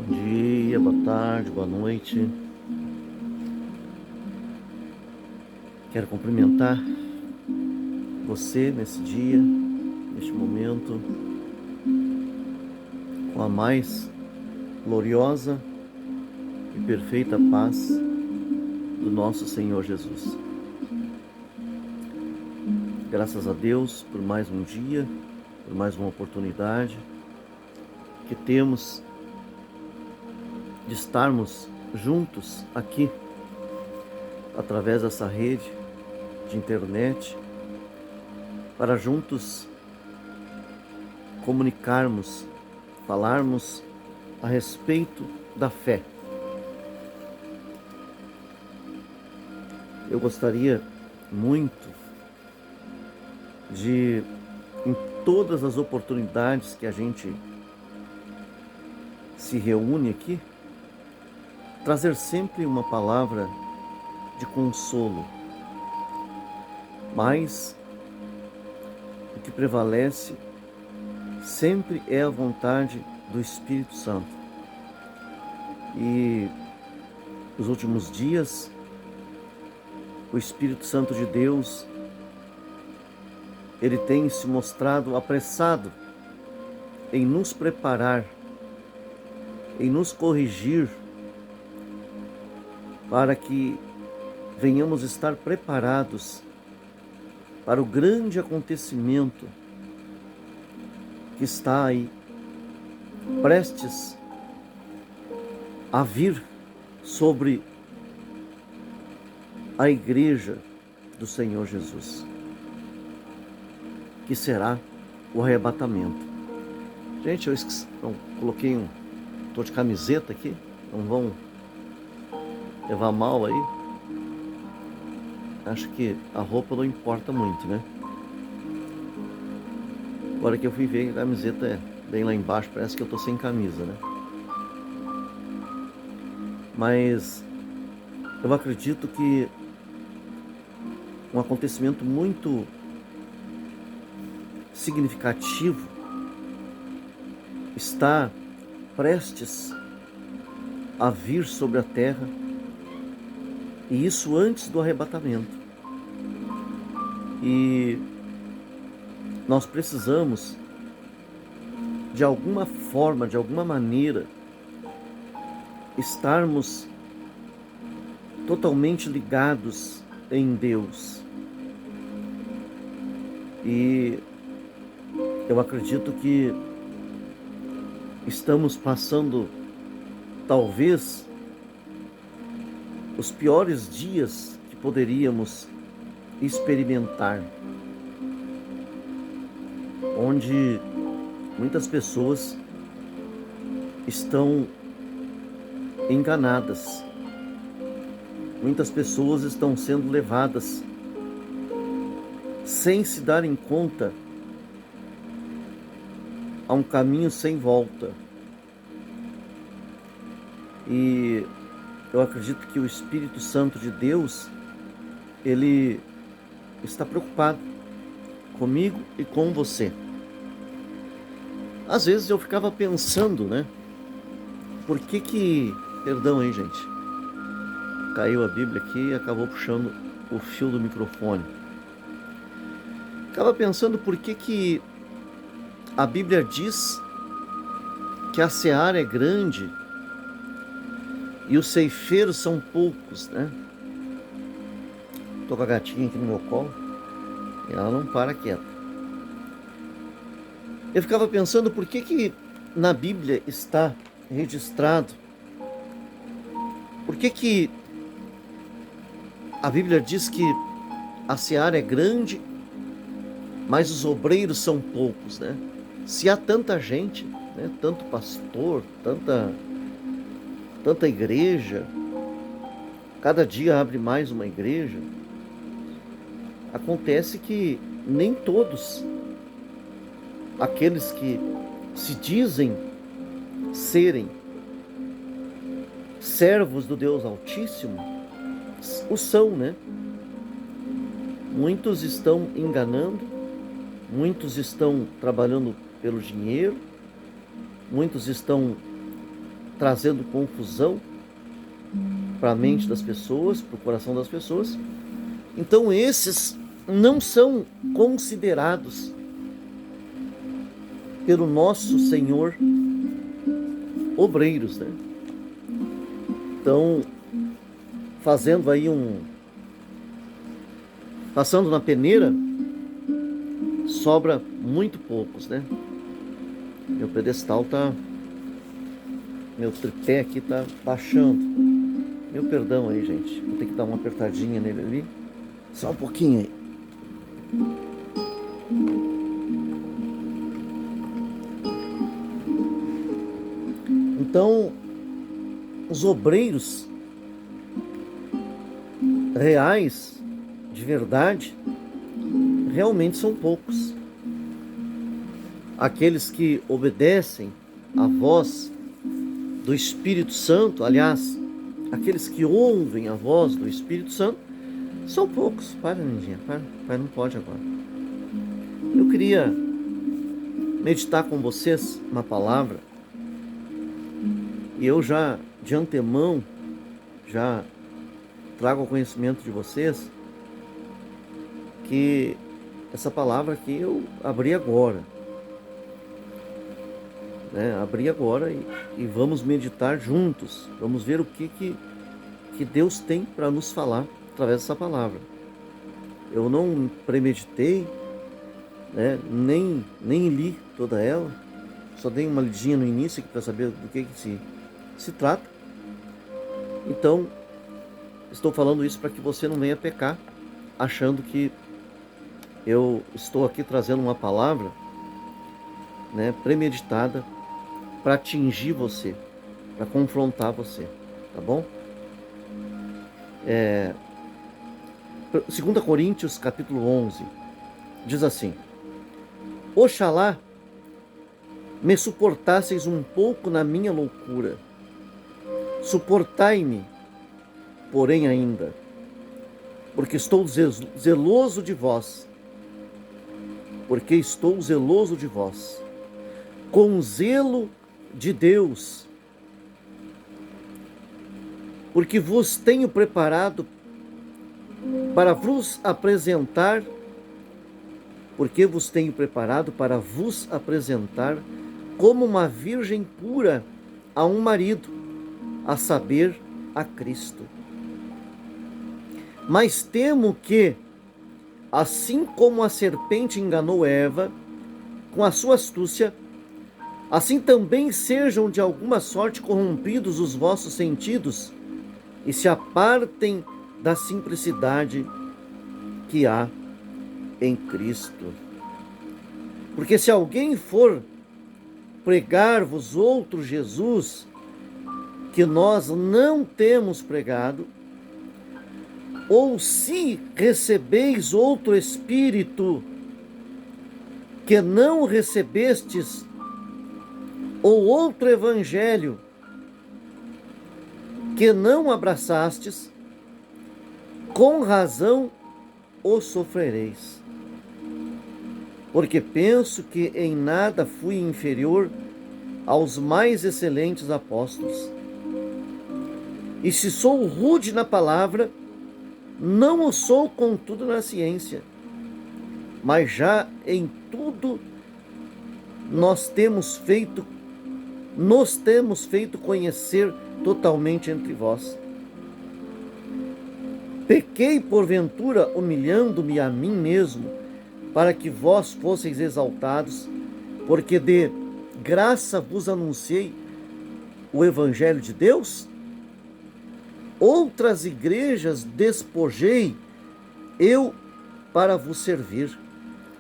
dia, boa tarde, boa noite. Quero cumprimentar você nesse dia, neste momento, com a mais gloriosa e perfeita paz do nosso Senhor Jesus. Graças a Deus por mais um dia, por mais uma oportunidade que temos de estarmos juntos aqui, através dessa rede de internet, para juntos comunicarmos, falarmos a respeito da fé. Eu gostaria muito de, em todas as oportunidades que a gente se reúne aqui, trazer sempre uma palavra de consolo, mas o que prevalece sempre é a vontade do Espírito Santo. E nos últimos dias, o Espírito Santo de Deus, ele tem se mostrado apressado em nos preparar, em nos corrigir, para que venhamos estar preparados para o grande acontecimento que está aí, prestes a vir sobre a igreja do Senhor Jesus, que será o arrebatamento. Gente, eu esqueci, não, coloquei tô de camiseta aqui, não vão levar mal aí. Acho que a roupa não importa muito, né? Agora que eu fui ver que a camiseta é bem lá embaixo, parece que eu tô sem camisa, né? Mas eu acredito que um acontecimento muito significativo está prestes a vir sobre a terra, e isso antes do arrebatamento. E nós precisamos, de alguma forma, de alguma maneira, estarmos totalmente ligados em Deus. E eu acredito que estamos passando, talvez, os piores dias que poderíamos experimentar, onde muitas pessoas estão enganadas, muitas pessoas estão sendo levadas sem se darem conta a um caminho sem volta. E eu acredito que o Espírito Santo de Deus, ele está preocupado comigo e com você. Às vezes eu ficava pensando, né? Perdão aí, gente. Caiu a Bíblia aqui e acabou puxando o fio do microfone. Ficava pensando por que a Bíblia diz que a seara é grande e os ceifeiros são poucos, né? Tô com a gatinha aqui no meu colo e ela não para quieta. Eu ficava pensando por que na Bíblia está registrado, por que a Bíblia diz que a seara é grande, mas os obreiros são poucos, né? Se há tanta gente, né? Tanto pastor, tanta igreja, cada dia abre mais uma igreja, acontece que nem todos aqueles que se dizem serem servos do Deus Altíssimo o são, né? Muitos estão enganando, muitos estão trabalhando pelo dinheiro, muitos estão trazendo confusão para a mente das pessoas, para o coração das pessoas. Então esses não são considerados pelo nosso Senhor obreiros, né? Então, fazendo aí passando na peneira, sobra muito poucos, né? Meu pedestal meu tripé aqui tá baixando. Meu perdão aí, gente. Vou ter que dar uma apertadinha nele ali. Só um pouquinho aí. Então, os obreiros reais, de verdade, realmente são poucos. Aqueles que obedecem à voz do Espírito Santo, aliás, aqueles que ouvem a voz do Espírito Santo, são poucos. Para, Nindinha, para, não pode agora. Eu queria meditar com vocês uma palavra, e eu já, de antemão, já trago ao conhecimento de vocês que essa palavra aqui eu abri agora, né? Abri agora e vamos meditar juntos. Vamos ver o que Deus tem para nos falar através dessa palavra. Eu não premeditei, né? Nem li toda ela. Só dei uma lidinha no início para saber do que se trata. Então, estou falando isso para que você não venha pecar, achando que eu estou aqui trazendo uma palavra, né, premeditada para atingir você, para confrontar você, tá bom? 2 Coríntios capítulo 11 diz assim: Oxalá me suportasseis um pouco na minha loucura, suportai-me, porém ainda, porque estou zeloso de vós, com zelo de Deus, porque vos tenho preparado para vos apresentar, como uma virgem pura a um marido, a saber, a Cristo. Mas temo que, assim como a serpente enganou Eva com a sua astúcia, assim também sejam de alguma sorte corrompidos os vossos sentidos e se apartem da simplicidade que há em Cristo. Porque se alguém for pregar-vos outro Jesus, que nós não temos pregado, ou se recebeis outro Espírito que não recebestes, ou outro Evangelho que não abraçastes, com razão o sofrereis. Porque penso que em nada fui inferior aos mais excelentes apóstolos. E se sou rude na palavra, não o sou contudo na ciência, mas já em tudo nos temos feito conhecer totalmente entre vós. Pequei porventura humilhando-me a mim mesmo, para que vós fosseis exaltados, porque de graça vos anunciei o Evangelho de Deus? Outras igrejas despojei eu para vos servir,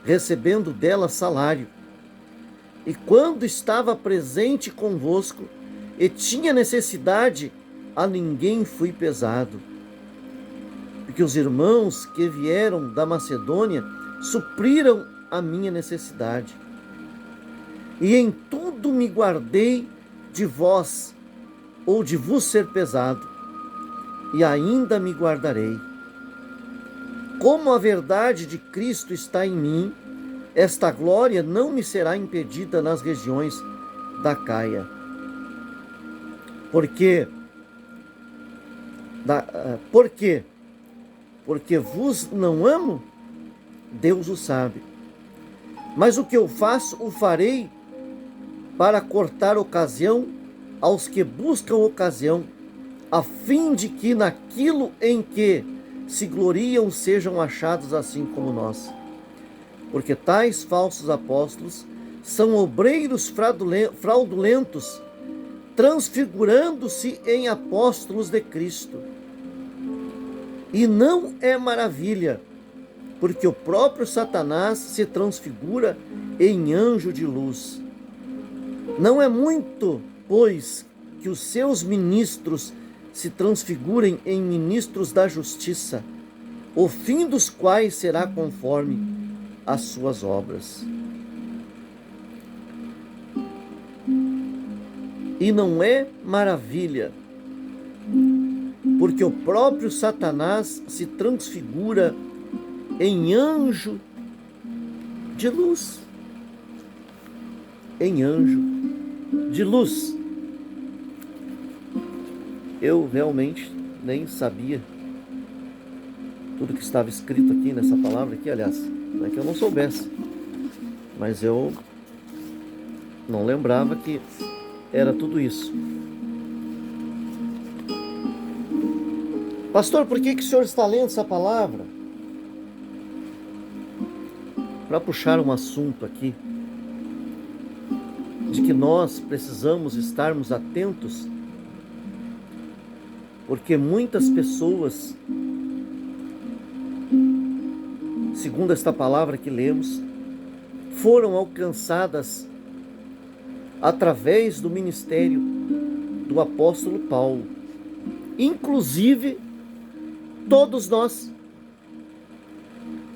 recebendo delas salário. E quando estava presente convosco e tinha necessidade, a ninguém fui pesado. Porque os irmãos que vieram da Macedônia supriram a minha necessidade. E em tudo me guardei de vós, ou de vos ser pesado, e ainda me guardarei. Como a verdade de Cristo está em mim, esta glória não me será impedida nas regiões da Caia. Porque, por quê? Porque vos não amo? Deus o sabe. Mas o que eu faço, o farei para cortar ocasião aos que buscam ocasião, a fim de que naquilo em que se gloriam sejam achados assim como nós. Porque tais falsos apóstolos são obreiros fraudulentos, transfigurando-se em apóstolos de Cristo. E não é maravilha, porque o próprio Satanás se transfigura em anjo de luz. Não é muito, pois, que os seus ministros se transfigurem em ministros da justiça, o fim dos quais será conforme as suas obras. E não é maravilha, porque o próprio Satanás se transfigura em anjo de luz. Em anjo de luz. Eu realmente nem sabia tudo que estava escrito aqui nessa palavra aqui, aliás, não é que eu não soubesse, mas eu não lembrava que era tudo isso. Pastor, por que o senhor está lendo essa palavra? Para puxar um assunto aqui, de que nós precisamos estarmos atentos, porque muitas pessoas, segundo esta palavra que lemos, foram alcançadas através do ministério do apóstolo Paulo. Inclusive, todos nós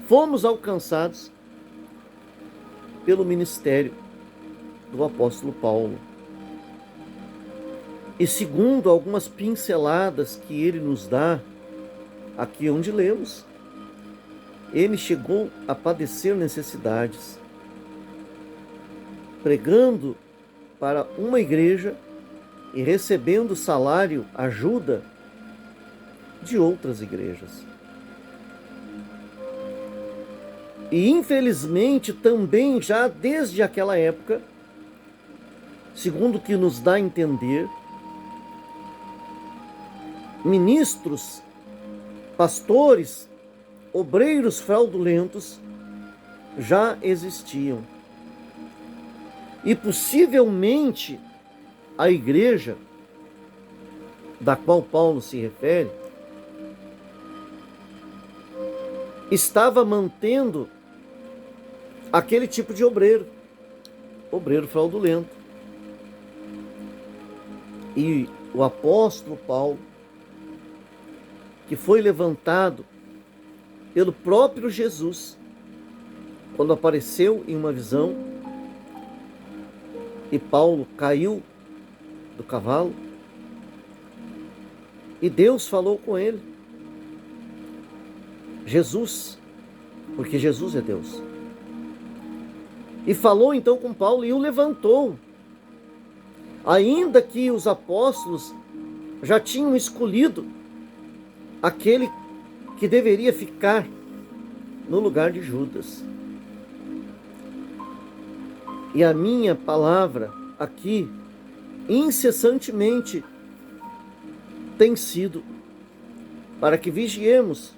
fomos alcançados pelo ministério do apóstolo Paulo. E segundo algumas pinceladas que ele nos dá, aqui onde lemos, ele chegou a padecer necessidades, pregando para uma igreja e recebendo salário, ajuda de outras igrejas. E infelizmente também já desde aquela época, segundo o que nos dá a entender, ministros, pastores, obreiros fraudulentos já existiam. E possivelmente a igreja da qual Paulo se refere estava mantendo aquele tipo de obreiro fraudulento. E o apóstolo Paulo, que foi levantado pelo próprio Jesus, quando apareceu em uma visão, e Paulo caiu do cavalo, e Deus falou com ele. Jesus, porque Jesus é Deus. E falou então com Paulo e o levantou. Ainda que os apóstolos já tinham escolhido aquele que deveria ficar no lugar de Judas. E a minha palavra aqui, incessantemente, tem sido para que vigiemos,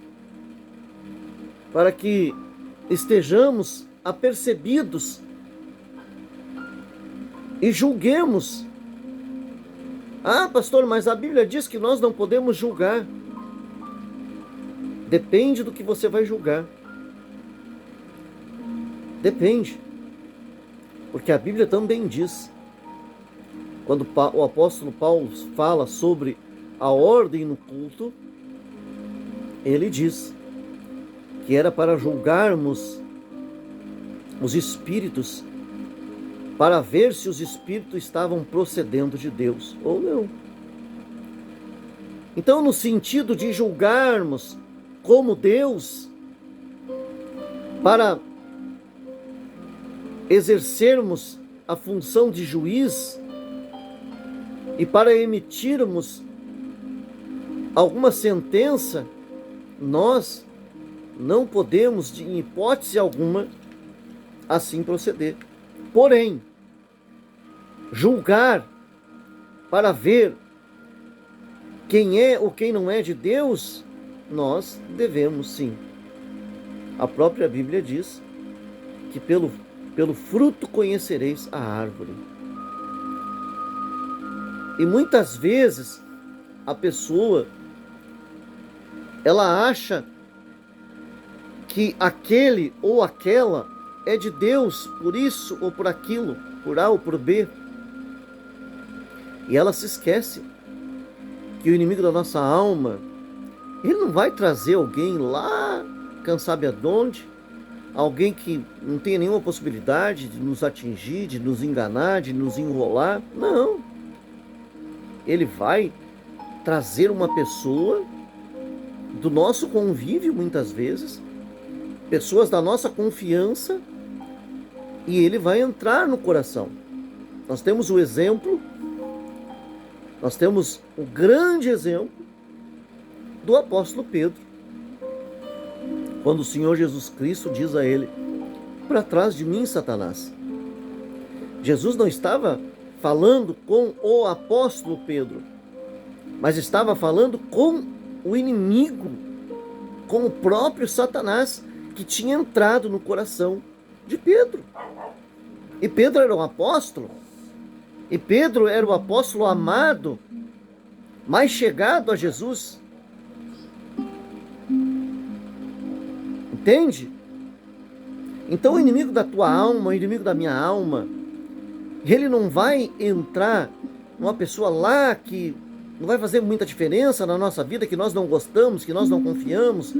para que estejamos apercebidos e julguemos. Ah, pastor, mas a Bíblia diz que nós não podemos julgar. Depende do que você vai julgar. Depende. Porque a Bíblia também diz, quando o apóstolo Paulo fala sobre a ordem no culto, ele diz que era para julgarmos os espíritos, para ver se os espíritos estavam procedendo de Deus ou não. Então, no sentido de julgarmos como Deus, para exercermos a função de juiz, E para emitirmos alguma sentença, nós não podemos, em hipótese alguma, assim proceder. Porém, julgar para ver quem é ou quem não é de Deus, nós devemos sim. A própria Bíblia diz que pelo fruto conhecereis a árvore. E muitas vezes a pessoa, ela acha que aquele ou aquela é de Deus por isso ou por aquilo, por A ou por B. E ela se esquece que o inimigo da nossa alma, ele não vai trazer alguém lá, quem sabe aonde, alguém que não tenha nenhuma possibilidade de nos atingir, de nos enganar, de nos enrolar. Não. Ele vai trazer uma pessoa do nosso convívio, muitas vezes, pessoas da nossa confiança, e ele vai entrar no coração. Nós temos o exemplo, nós temos o grande exemplo do apóstolo Pedro, quando o Senhor Jesus Cristo diz a ele: para trás de mim, Satanás. Jesus não estava falando com o apóstolo Pedro, mas estava falando com o inimigo, com o próprio Satanás, que tinha entrado no coração de Pedro. E Pedro era um apóstolo, e Pedro era o apóstolo amado, mais chegado a Jesus. Entende? Então o inimigo da tua alma, o inimigo da minha alma, ele não vai entrar numa pessoa lá que não vai fazer muita diferença na nossa vida, que nós não gostamos, que nós não confiamos,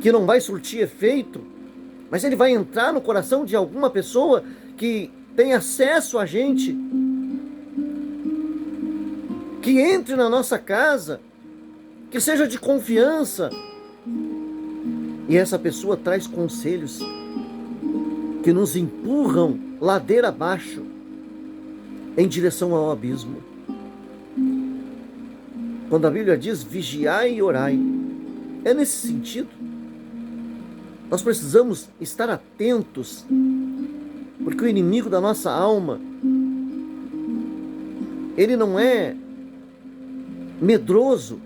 que não vai surtir efeito, mas ele vai entrar no coração de alguma pessoa que tem acesso a gente, que entre na nossa casa, que seja de confiança, e essa pessoa traz conselhos que nos empurram ladeira abaixo em direção ao abismo. Quando a Bíblia diz vigiai e orai, é nesse sentido. Nós precisamos estar atentos, porque o inimigo da nossa alma, ele não é medroso,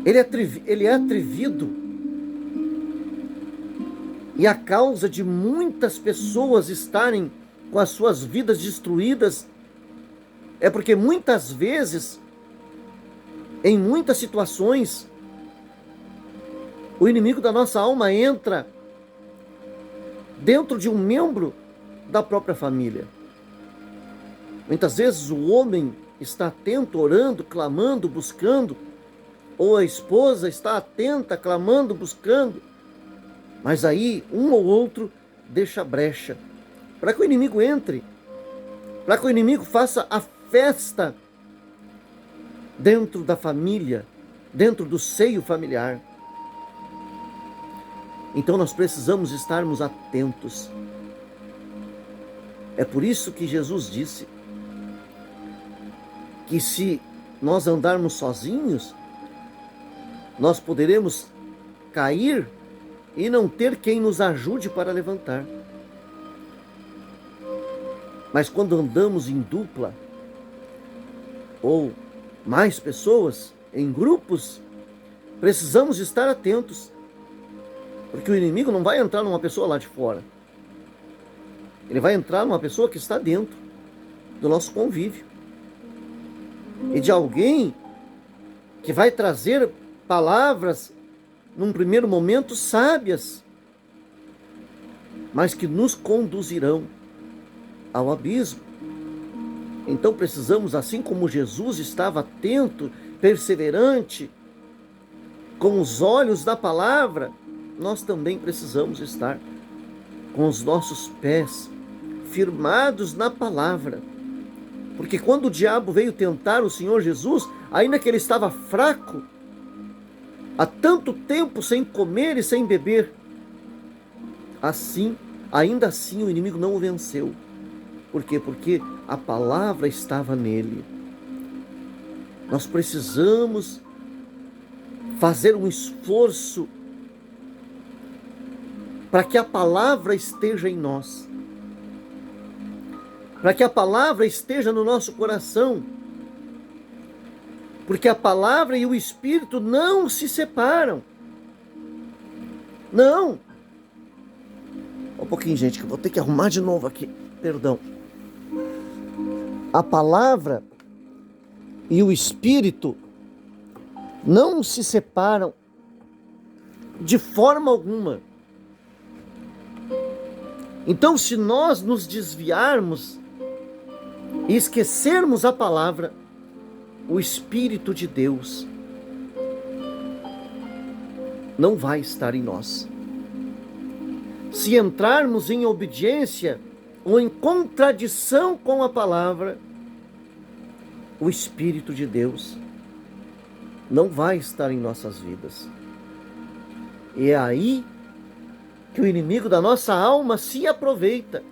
ele é atrevido. E a causa de muitas pessoas estarem com as suas vidas destruídas é porque muitas vezes, em muitas situações, o inimigo da nossa alma entra dentro de um membro da própria família. Muitas vezes o homem está atento, orando, clamando, buscando, ou a esposa está atenta, clamando, buscando, mas aí um ou outro deixa brecha para que o inimigo entre, para que o inimigo faça a festa dentro da família, dentro do seio familiar. Então nós precisamos estarmos atentos. É por isso que Jesus disse que se nós andarmos sozinhos, nós poderemos cair e não ter quem nos ajude para levantar. Mas quando andamos em dupla, ou mais pessoas, em grupos, precisamos estar atentos, porque o inimigo não vai entrar numa pessoa lá de fora. Ele vai entrar numa pessoa que está dentro do nosso convívio. E de alguém que vai trazer palavras, num primeiro momento, sábias, mas que nos conduzirão ao abismo. Então precisamos, assim como Jesus estava atento, perseverante, com os olhos da palavra, nós também precisamos estar com os nossos pés firmados na palavra. Porque quando o diabo veio tentar o Senhor Jesus, ainda que ele estava fraco, há tanto tempo sem comer e sem beber, ainda assim o inimigo não o venceu. Por quê? Porque a palavra estava nele. Nós precisamos fazer um esforço para que a palavra esteja em nós, para que a palavra esteja no nosso coração, porque a palavra e o Espírito não se separam. Não. Um pouquinho, gente, que eu vou ter que arrumar de novo aqui. Perdão. A palavra e o Espírito não se separam de forma alguma. Então, se nós nos desviarmos e esquecermos a palavra, o Espírito de Deus não vai estar em nós. Se entrarmos em obediência ou em contradição com a palavra, o Espírito de Deus não vai estar em nossas vidas. E é aí que o inimigo da nossa alma se aproveita.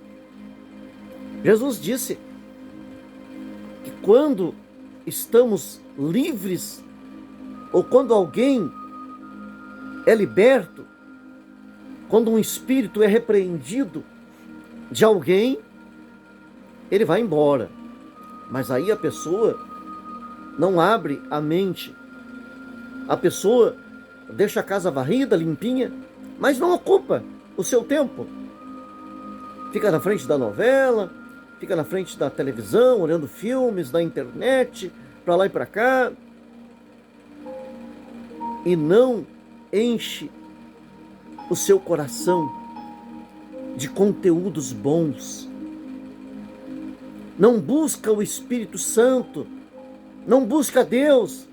Jesus disse que quando estamos livres, ou quando alguém é liberto, quando um espírito é repreendido de alguém, ele vai embora. Mas aí a pessoa não abre a mente. A pessoa deixa a casa varrida, limpinha, mas não ocupa o seu tempo. Fica na frente da novela, fica na frente da televisão, olhando filmes, na internet, para lá e para cá, e não enche o seu coração de conteúdos bons. Não busca o Espírito Santo, não busca Deus.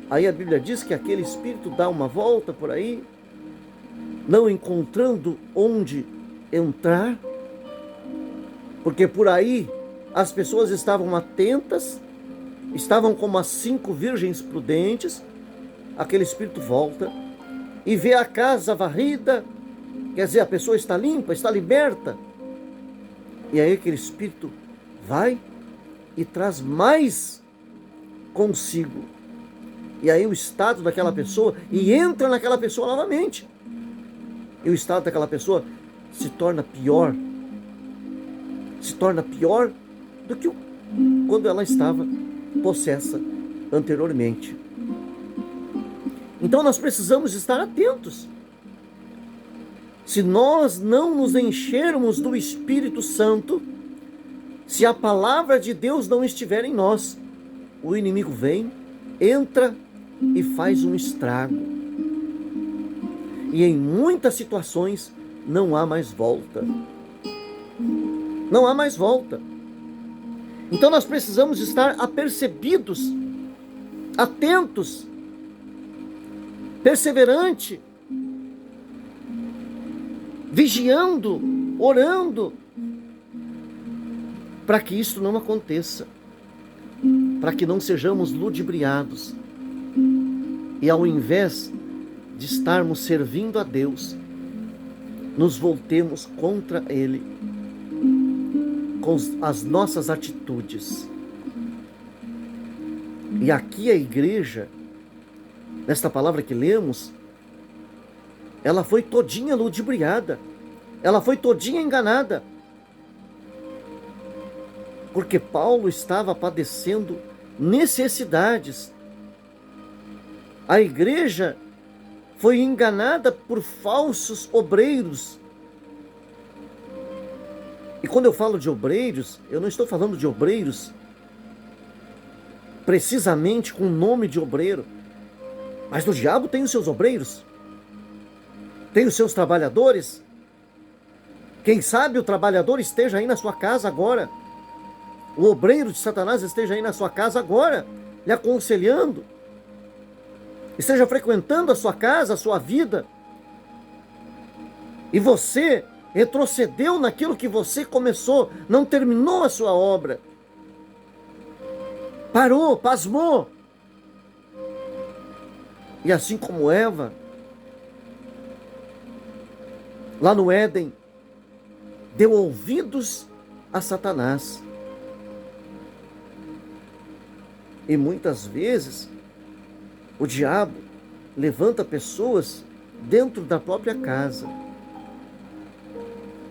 Aí a Bíblia diz que aquele espírito dá uma volta por aí, não encontrando onde entrar, porque por aí as pessoas estavam atentas, estavam como as 5 virgens prudentes. Aquele espírito volta e vê a casa varrida, quer dizer, a pessoa está limpa, está liberta. E aí aquele espírito vai e traz mais consigo. E aí o estado daquela pessoa, e entra naquela pessoa novamente. E o estado daquela pessoa se torna pior. Se torna pior do que quando ela estava possessa anteriormente. Então nós precisamos estar atentos. Se nós não nos enchermos do Espírito Santo, se a palavra de Deus não estiver em nós, o inimigo vem, entra e faz um estrago. E em muitas situações não há mais volta. Não há mais volta. Então nós precisamos estar apercebidos, atentos, perseverante, vigiando, orando, para que isso não aconteça, para que não sejamos ludibriados e ao invés de estarmos servindo a Deus, nos voltemos contra Ele com as nossas atitudes. E aqui a igreja, nesta palavra que lemos, ela foi todinha ludibriada, ela foi todinha enganada, porque Paulo estava padecendo necessidades. A igreja foi enganada por falsos obreiros. E quando eu falo de obreiros, eu não estou falando de obreiros precisamente com o nome de obreiro, mas o diabo tem os seus obreiros, tem os seus trabalhadores. Quem sabe o trabalhador esteja aí na sua casa agora, o obreiro de Satanás esteja aí na sua casa agora, lhe aconselhando, esteja frequentando a sua casa, a sua vida, e você retrocedeu naquilo que você começou, não terminou a sua obra, parou, pasmou. E assim como Eva, lá no Éden, deu ouvidos a Satanás. E muitas vezes o diabo levanta pessoas dentro da própria casa.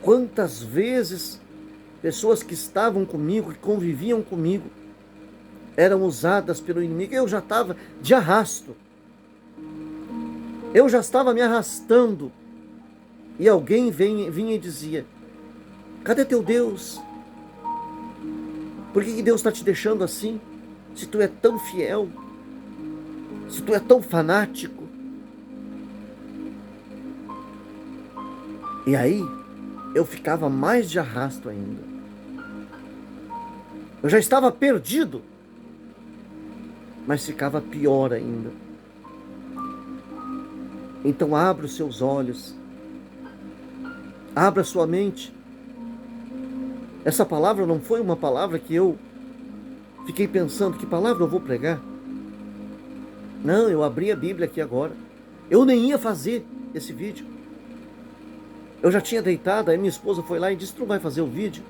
Quantas vezes pessoas que estavam comigo, que conviviam comigo, eram usadas pelo inimigo. Eu já estava de arrasto. Eu já estava me arrastando. E alguém vinha e dizia: cadê teu Deus? Por que Deus está te deixando assim? Se tu é tão fiel, se tu é tão fanático. E aí, eu ficava mais de arrasto ainda. Eu já estava perdido, mas ficava pior ainda. Então abra os seus olhos, abra sua mente. Essa palavra não foi uma palavra que eu fiquei pensando, que palavra eu vou pregar? Não, eu abri a Bíblia aqui agora. Eu nem ia fazer esse vídeo. Eu já tinha deitado, aí minha esposa foi lá e disse: tu não vai fazer o vídeo?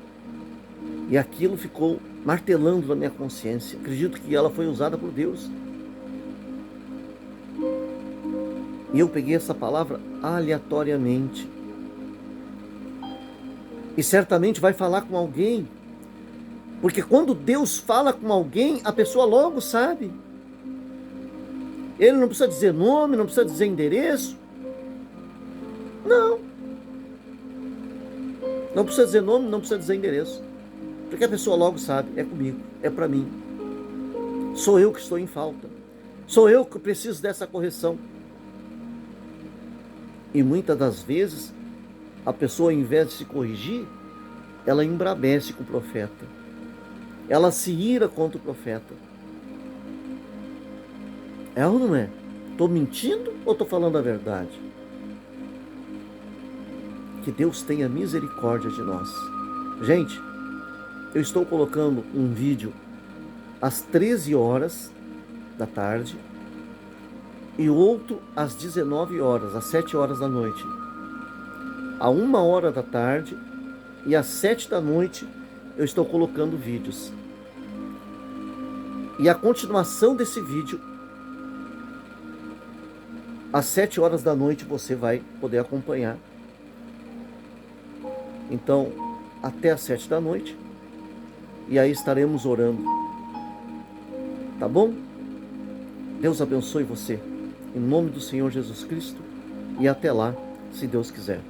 E aquilo ficou martelando na minha consciência. Acredito que ela foi usada por Deus. E eu peguei essa palavra aleatoriamente. E certamente vai falar com alguém. Porque quando Deus fala com alguém, a pessoa logo sabe. Ele não precisa dizer nome, não precisa dizer endereço. Não. Não precisa dizer nome, não precisa dizer endereço. Porque a pessoa logo sabe, é comigo, é para mim. Sou eu que estou em falta. Sou eu que preciso dessa correção. E muitas das vezes, a pessoa, ao invés de se corrigir, ela embrabece com o profeta. Ela se ira contra o profeta. É ou não é? Estou mentindo ou estou falando a verdade? Que Deus tenha misericórdia de nós. Gente, eu estou colocando um vídeo às 13 horas da tarde e outro às 19 horas, às 7 horas da noite. À 1 hora da tarde e às 7 da noite eu estou colocando vídeos. E a continuação desse vídeo, às 7 horas da noite, você vai poder acompanhar. Então, até às 7 da noite. E aí estaremos orando. Tá bom? Deus abençoe você. Em nome do Senhor Jesus Cristo. E até lá, se Deus quiser.